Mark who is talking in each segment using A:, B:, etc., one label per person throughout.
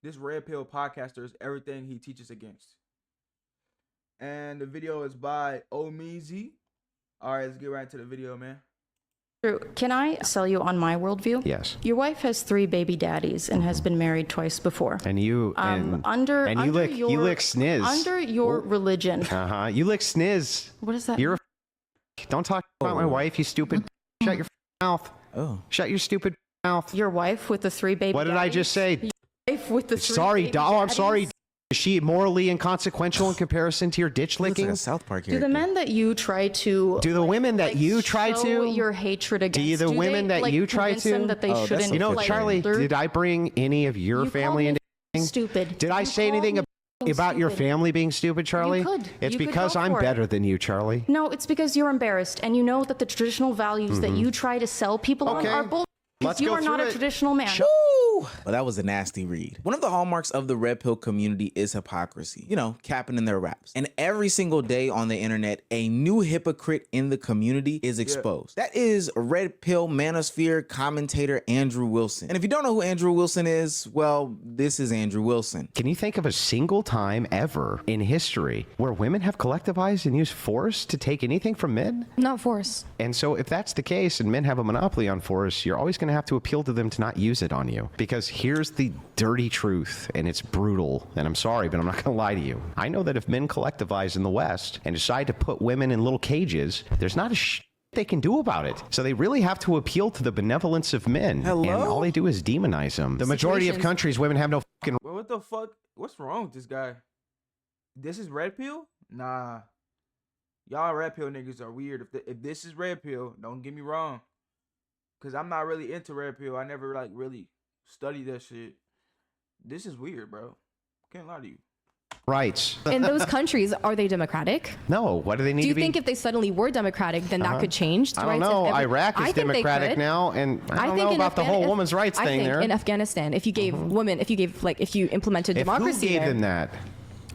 A: This red pill podcaster is everything he teaches against. And the video is by Omeezy. All right, let's get right into the video, man.
B: Drew, can I sell you on my worldview?
C: Yes.
B: Your wife has 3 baby daddies and has been married twice before.
C: And you you lick sniz.
B: Under your religion.
C: You lick sniz.
B: What is that?
C: You're don't talk about my wife, you stupid. Shut your mouth.
D: Oh.
C: Shut your stupid mouth.
B: Your wife with the 3 baby
C: What did I just say?
B: Your wife with the 3
C: Sorry,
B: baby
C: I'm sorry.
B: daddies?
C: Is she morally inconsequential in comparison to your ditch licking?
D: Like a South Park
B: Do
D: character.
B: the men that you try to...
C: Do the women that you try
B: show
C: to...
B: your hatred against...
C: Do the women that you try
B: convince them
C: to...
B: that they shouldn't...
C: You know,
B: like,
C: Charlie, did I bring any of your family into...
B: Stupid.
C: Did I say anything about your family being stupid, Charlie?
B: You could.
C: It's
B: You could
C: because
B: go
C: I'm
B: for it.
C: better than you, Charlie.
B: No, it's because you're embarrassed and you know that the traditional values that you try to sell people on are bull.
C: Let's
B: You
C: go
B: are not
C: through
B: a
C: it.
B: traditional man.
D: Well, that was a nasty read. One of the hallmarks of the red pill community is hypocrisy. You know, capping in their raps. And every single day on the internet, a new hypocrite in the community is exposed. That is red pill manosphere commentator Andrew Wilson. And if you don't know who Andrew Wilson is, well, this is Andrew Wilson.
C: Can you think of a single time ever in history where women have collectivized and used force to take anything from men?
E: Not force.
C: And so if that's the case and men have a monopoly on force, you're always going to have to appeal to them to not use it on you. Because here's the dirty truth, and it's brutal, and I'm sorry, but I'm not going to lie to you. I know that if men collectivize in the West and decide to put women in little cages, there's not a they can do about it. So they really have to appeal to the benevolence of men.
D: Hello?
C: And all they do is demonize them. The majority of countries, women have no fucking...
A: Well, what the fuck? What's wrong with this guy? This is red pill? Nah. Y'all red pill niggas are weird. If this is red pill, don't get me wrong. Because I'm not really into red pill. I never, like, really studied that shit. This is weird, bro. Can't lie to you.
C: rights.
E: In those countries, are they democratic?
C: No. What do they need
E: Do you
C: to be?
E: think if they suddenly were democratic, then that could change?
C: I don't know. Iraq is democratic now, and I don't know about the whole women's rights thing there.
E: In Afghanistan, if you gave women, if you implemented democracy,
C: who gave them that?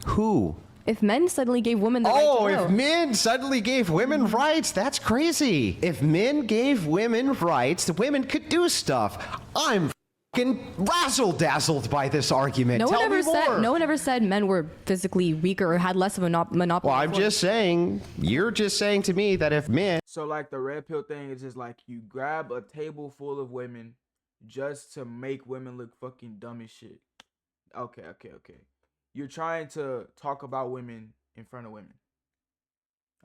C: Who?
E: If men suddenly gave women the right to vote.
C: If men suddenly gave women rights, that's crazy. If men gave women rights, the women could do stuff. I'm fucking razzle-dazzled by this argument.
E: No
C: Tell
E: one
C: me more.
E: no one ever said men were physically weaker or had less of a monopoly.
C: Well, I'm just saying, you're just saying to me that if men...
A: So, like, the red pill thing is just like you grab a table full of women just to make women look fucking dumb as shit. Okay. You're trying to talk about women in front of women.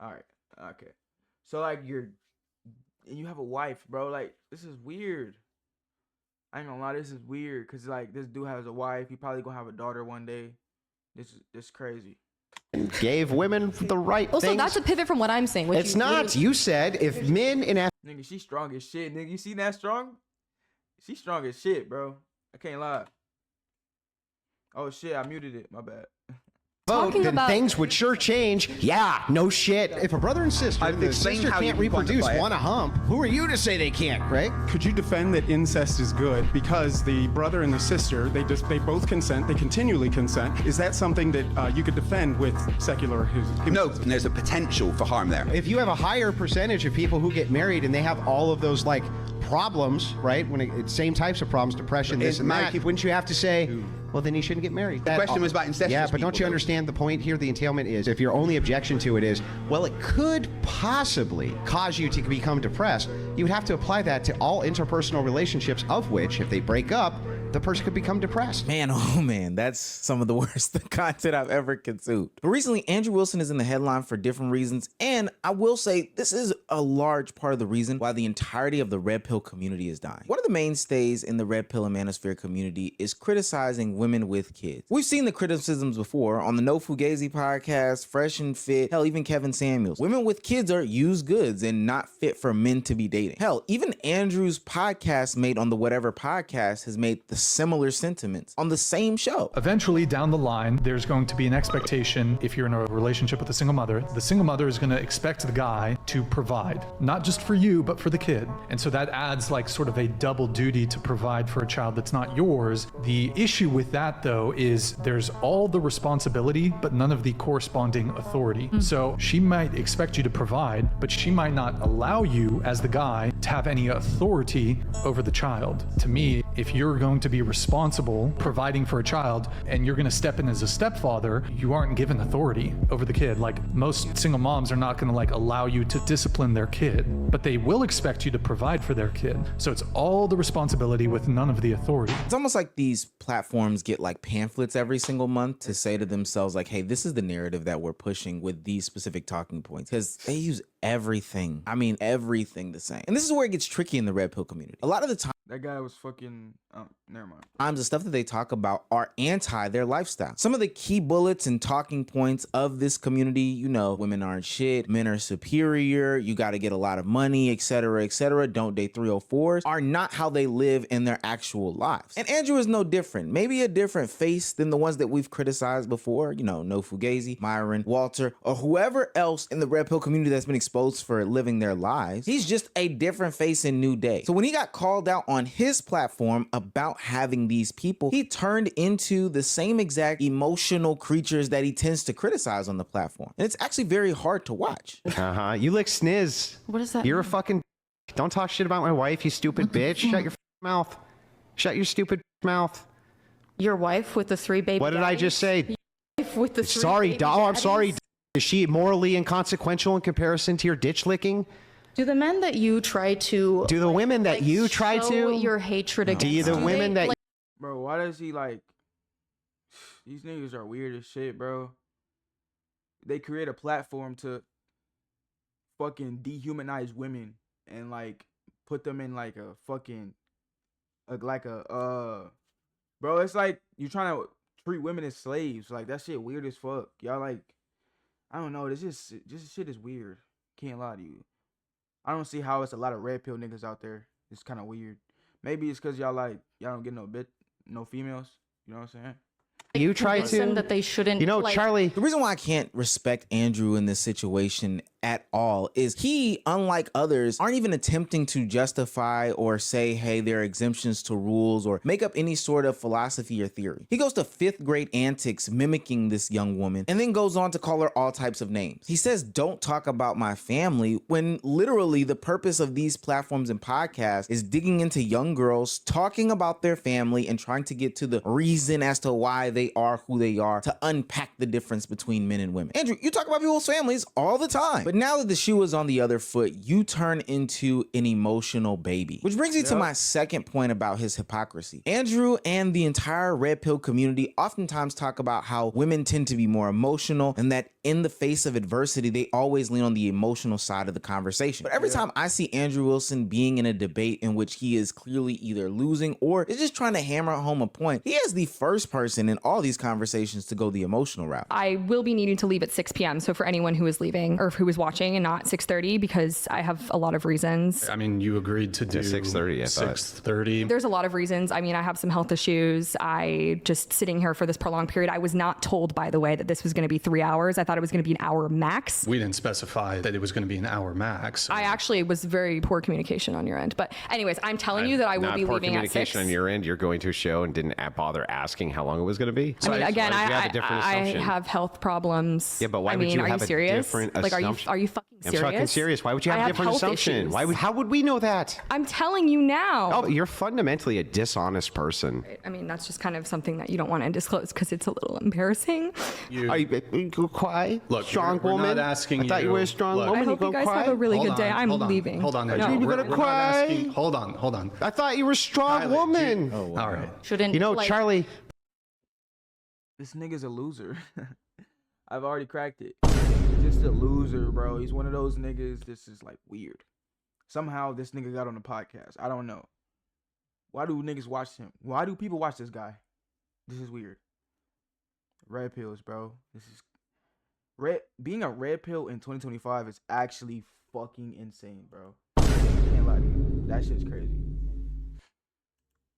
A: All right. Okay. So, like, you have a wife, bro. Like, this is weird. I ain't gonna lie, this is weird. Cause, like, this dude has a wife. He probably gonna have a daughter one day. This is crazy.
C: Gave women the right
E: Also,
C: things.
E: that's a pivot from what I'm saying.
C: It's not. You said if men in...
A: Nigga, she's strong as shit. Nigga, you see that strong? She's strong as shit, bro. I can't lie. Oh shit, I muted it. My bad.
C: Vote, then things would sure change. Yeah, no shit. If a brother and sister, the sister can't reproduce, want to hump, who are you to say they can't, Craig?
F: Could you defend that incest is good because the brother and the sister, they both consent, they continually consent? Is that something that you could defend with secular?
G: No, there's a potential for harm there.
C: If you have a higher percentage of people who get married and they have all of those like problems, right? When it's same types of problems, depression, this and that, wouldn't you have to say, well, then you shouldn't get married?
G: The question was about incestuous
C: Yeah, but don't you understand the point here? The entailment is, if your only objection to it is, well, it could possibly cause you to become depressed, you would have to apply that to all interpersonal relationships, of which, if they break up, the person could become depressed.
D: Man, oh man, that's some of the worst content I've ever consumed. But recently, Andrew Wilson is in the headline for different reasons, and I will say this is a large part of the reason why the entirety of the red pill community is dying. One of the mainstays in the red pill and manosphere community is criticizing women with kids. We've seen the criticisms before on the No Fugazi podcast, Fresh and Fit, hell, even Kevin Samuels. Women with kids are used goods and not fit for men to be dating. Hell, even Andrew's podcast made on the Whatever podcast has made the similar sentiments on the same show.
H: Eventually down the line, there's going to be an expectation, if you're in a relationship with a single mother, the single mother is going to expect the guy to provide, not just for you, but for the kid. And so that adds like sort of a double duty to provide for a child that's not yours. The issue with that though is there's all the responsibility, but none of the corresponding authority. So she might expect you to provide, but she might not allow you as the guy to have any authority over the child. To me, if you're going to be responsible, providing for a child, and you're going to step in as a stepfather, you aren't given authority over the kid. Like, most single moms are not going to like allow you to discipline their kid, but they will expect you to provide for their kid. So it's all the responsibility with none of the authority.
D: It's almost like these platforms get like pamphlets every single month to say to themselves like, hey, this is the narrative that we're pushing with these specific talking points, because they use everything. I mean, everything the same. And this is where it gets tricky in the red pill community. A lot of the time,
A: That guy was fucking. Never mind.
D: the stuff that they talk about are anti their lifestyle. Some of the key bullets and talking points of this community, you know, women aren't shit, men are superior, you got to get a lot of money, etc., etc., don't date 304s, are not how they live in their actual lives. And Andrew is no different. Maybe a different face than the ones that we've criticized before, you know, No Fugazi, Myron, Walter, or whoever else in the red pill community that's been exposed for living their lives. He's just a different face in New Day. So when he got called out on his platform about having these people, he turned into the same exact emotional creatures that he tends to criticize on the platform. And it's actually very hard to watch.
C: You lick sniz.
B: What does that
C: You're a
B: mean?
C: fucking. Don't talk shit about my wife, you stupid bitch. Shut your mouth. Shut your stupid mouth.
B: Your wife with the 3 baby
C: What did I just say?
B: Your wife with the 3
C: Sorry,
B: baby
C: doll. I'm sorry.
B: daddies?
C: Is she morally inconsequential in comparison to your ditch licking?
B: Do the men that you try to
C: Do the women that you try
B: show
C: to?
B: your hatred against?
C: Do you the women that?
A: Bro, why does he like? These niggas are weird as shit, bro. They create a platform to fucking dehumanize women and like put them in like a fucking bro, it's like you're trying to treat women as slaves. Like, that shit weird as fuck. Y'all like, I don't know, this shit is weird. Can't lie to you. I don't see how it's a lot of red pill niggas out there. It's kind of weird. Maybe it's because y'all don't get no females. You know what I'm saying?
C: You try
B: convince them
C: to.
B: that they shouldn't.
C: You know,
B: like,
C: Charlie.
D: The reason why I can't respect Andrew in this situation at all is he, unlike others, aren't even attempting to justify or say, hey, there are exemptions to rules or make up any sort of philosophy or theory. He goes to 5th grade antics mimicking this young woman and then goes on to call her all types of names. He says, don't talk about my family, when literally the purpose of these platforms and podcasts is digging into young girls, talking about their family and trying to get to the reason as to why they are who they are, to unpack the difference between men and women. Andrew, you talk about people's families all the time, but now that the shoe is on the other foot, you turn into an emotional baby. Which brings me to my second point about his hypocrisy. Andrew and the entire red pill community oftentimes talk about how women tend to be more emotional and that in the face of adversity, they always lean on the emotional side of the conversation. But every time I see Andrew Wilson being in a debate in which he is clearly either losing or is just trying to hammer home a point, he is the first person in all these conversations to go the emotional route.
E: I will be needing to leave at 6 p.m. So for anyone who is leaving or who is watching and not 6:30, because I have a lot of reasons.
H: I mean, you agreed to do
C: 6:30, I thought.
H: 6:30.
E: There's a lot of reasons. I mean, I have some health issues. I just sitting here for this prolonged period. I was not told, by the way, that this was going to be 3 hours. I thought it was going to be an hour max.
H: We didn't specify that it was going to be an hour max.
E: I actually was very poor communication on your end. But anyways, I'm telling you that I will
C: Not
E: be
C: poor
E: leaving at 6.
C: communication on your end. You're going to a show and didn't bother asking how long it was going to be.
E: I mean, again,
C: Why did you have a different
E: I
C: assumption?
E: have health problems.
C: Yeah, but why
E: I
C: would
E: mean,
C: you
E: are
C: have
E: you
C: a
E: serious?
C: different
E: Like,
C: assumption?
E: are you fucking
C: I'm
E: serious?
C: fucking serious. Why would you
E: I
C: have a different
E: health
C: assumption?
E: issues.
C: How would we know that?
E: I'm telling you now.
C: Oh, you're fundamentally a dishonest person.
E: I mean, that's just kind of something that you don't want to disclose because it's a little embarrassing.
C: Are you go cry?
H: Look,
C: strong
H: we're
C: woman.
H: not asking
C: I thought you were a strong
H: Look,
C: woman.
E: I hope
C: you
E: you
C: gonna
E: guys
C: cry?
E: have a really
H: Hold
E: good day.
H: on,
E: I'm
H: hold on,
E: leaving.
H: Hold on,
E: No.
H: Andrew.
C: You're
H: We're
C: gonna
H: not
C: cry?
H: asking- Hold on.
C: I thought you were a strong
H: Kylie,
C: woman.
H: All right.
B: Shouldn't
C: You know,
B: like,
C: Charlie.
A: This nigga's a loser. I've already cracked it. He's just a loser, bro. He's one of those niggas. This is like weird. Somehow this nigga got on the podcast. I don't know. Why do niggas watch him? Why do people watch this guy? This is weird. Red pills, bro. This is being a red pill in 2025 is actually fucking insane, bro. Can't lie to you. That shit's crazy.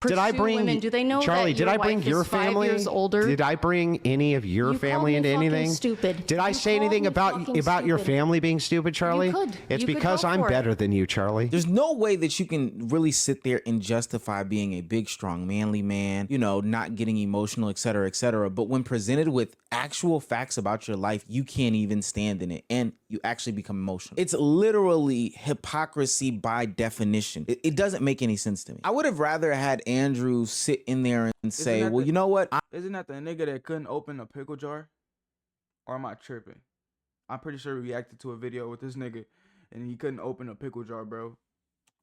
C: Did I
B: pursue
C: bring
B: women. Do they know
C: Charlie?
B: that
C: Did
B: your
C: I bring
B: wife
C: your
B: is 5
C: family?
B: years older?
C: Did I bring any of your
B: You
C: family
B: called
C: into
B: me fucking
C: anything?
B: stupid.
C: Did I
B: You
C: say
B: called
C: anything
B: me
C: about
B: fucking
C: your
B: stupid.
C: family being stupid, Charlie?
B: could.
C: It's
B: You could
C: because
B: go
C: I'm
B: for it.
C: better than you, Charlie.
D: There's no way that you can really sit there and justify being a big, strong, manly man, you know, not getting emotional, et cetera, et cetera. But when presented with actual facts about your life, you can't even stand in it and you actually become emotional. It's literally hypocrisy by definition. It doesn't make any sense to me. I would have rather had Andrew sit in there and say,
A: that
D: well,
A: the-
D: you know what?
A: Isn't that the nigga that couldn't open a pickle jar? Or am I tripping? I'm pretty sure we reacted to a video with this nigga and he couldn't open a pickle jar, bro.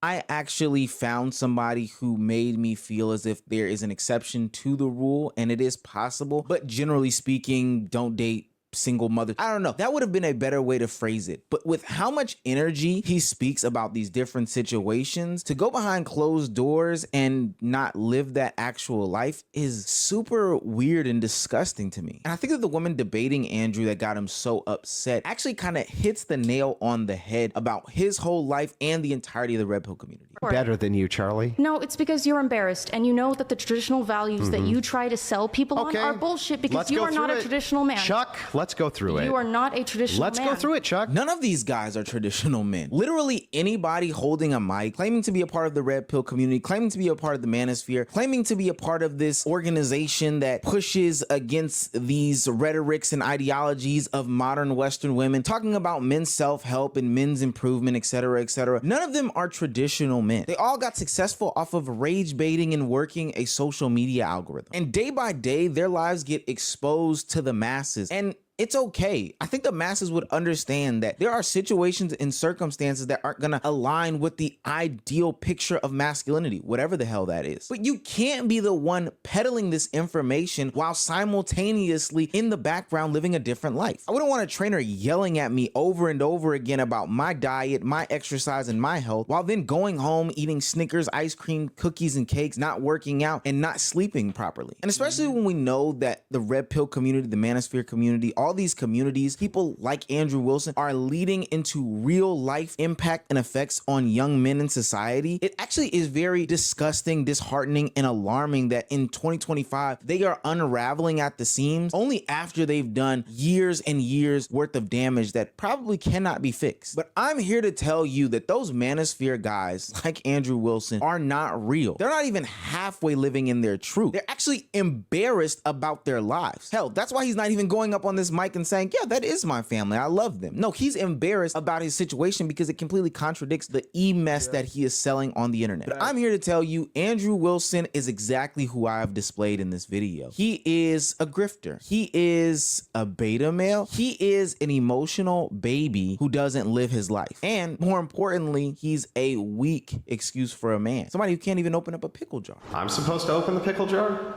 D: I actually found somebody who made me feel as if there is an exception to the rule, and it is possible. But generally speaking, don't date single mother. I don't know. That would have been a better way to phrase it. But with how much energy he speaks about these different situations, to go behind closed doors and not live that actual life is super weird and disgusting to me. And I think that the woman debating Andrew that got him so upset actually kind of hits the nail on the head about his whole life and the entirety of the Red Pill community.
C: Better than you, Charlie.
B: No, it's because you're embarrassed and you know that the traditional values that you try to sell people on are bullshit because you are not a traditional man.
C: Chuck, let's go through it.
B: You are not a traditional man.
C: Let's go through it, Chuck.
D: None of these guys are traditional men. Literally anybody holding a mic, claiming to be a part of the Red Pill community, claiming to be a part of the manosphere, claiming to be a part of this organization that pushes against these rhetorics and ideologies of modern Western women, talking about men's self-help and men's improvement, etc., etc. None of them are traditional men. They all got successful off of rage baiting and working a social media algorithm. And day by day, their lives get exposed to the masses. And it's okay. I think the masses would understand that there are situations and circumstances that aren't gonna align with the ideal picture of masculinity, whatever the hell that is. But you can't be the one peddling this information while simultaneously in the background living a different life. I wouldn't want a trainer yelling at me over and over again about my diet, my exercise, and my health, while then going home, eating Snickers, ice cream, cookies, and cakes, not working out, and not sleeping properly. And especially when we know that the Red Pill community, the manosphere community, all these communities, people like Andrew Wilson are leading into real life impact and effects on young men in society. It actually is very disgusting, disheartening, and alarming that in 2025, they are unraveling at the seams only after they've done years and years worth of damage that probably cannot be fixed. But I'm here to tell you that those manosphere guys like Andrew Wilson are not real. They're not even halfway living in their truth. They're actually embarrassed about their lives. Hell, that's why he's not even going up on this mic and saying, yeah, that is my family, I love them. No, he's embarrassed about his situation because it completely contradicts the mess that he is selling on the internet. But I'm here to tell you, Andrew Wilson is exactly who I have displayed in this video. He is a grifter. He is a beta male. He is an emotional baby who doesn't live his life. And more importantly, he's a weak excuse for a man. Somebody who can't even open up a pickle jar.
C: I'm supposed to open the pickle jar?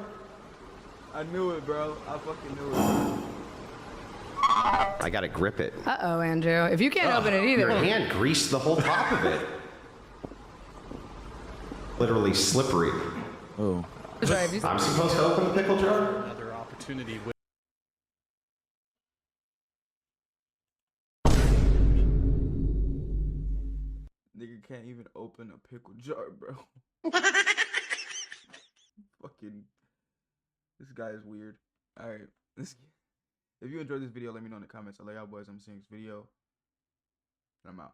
A: I knew it, bro. I fucking knew it.
C: I gotta grip it.
E: Uh-oh, Andrew. If you can't open it either.
C: Your hand greased the whole top of it. Literally slippery.
D: Oh.
C: I'm supposed to open the pickle jar?
I: Another opportunity with
A: Nigga can't even open a pickle jar, bro. Fucking, this guy is weird. All right, if you enjoyed this video, let me know in the comments. I love y'all boys. I'm seeing this video, and I'm out.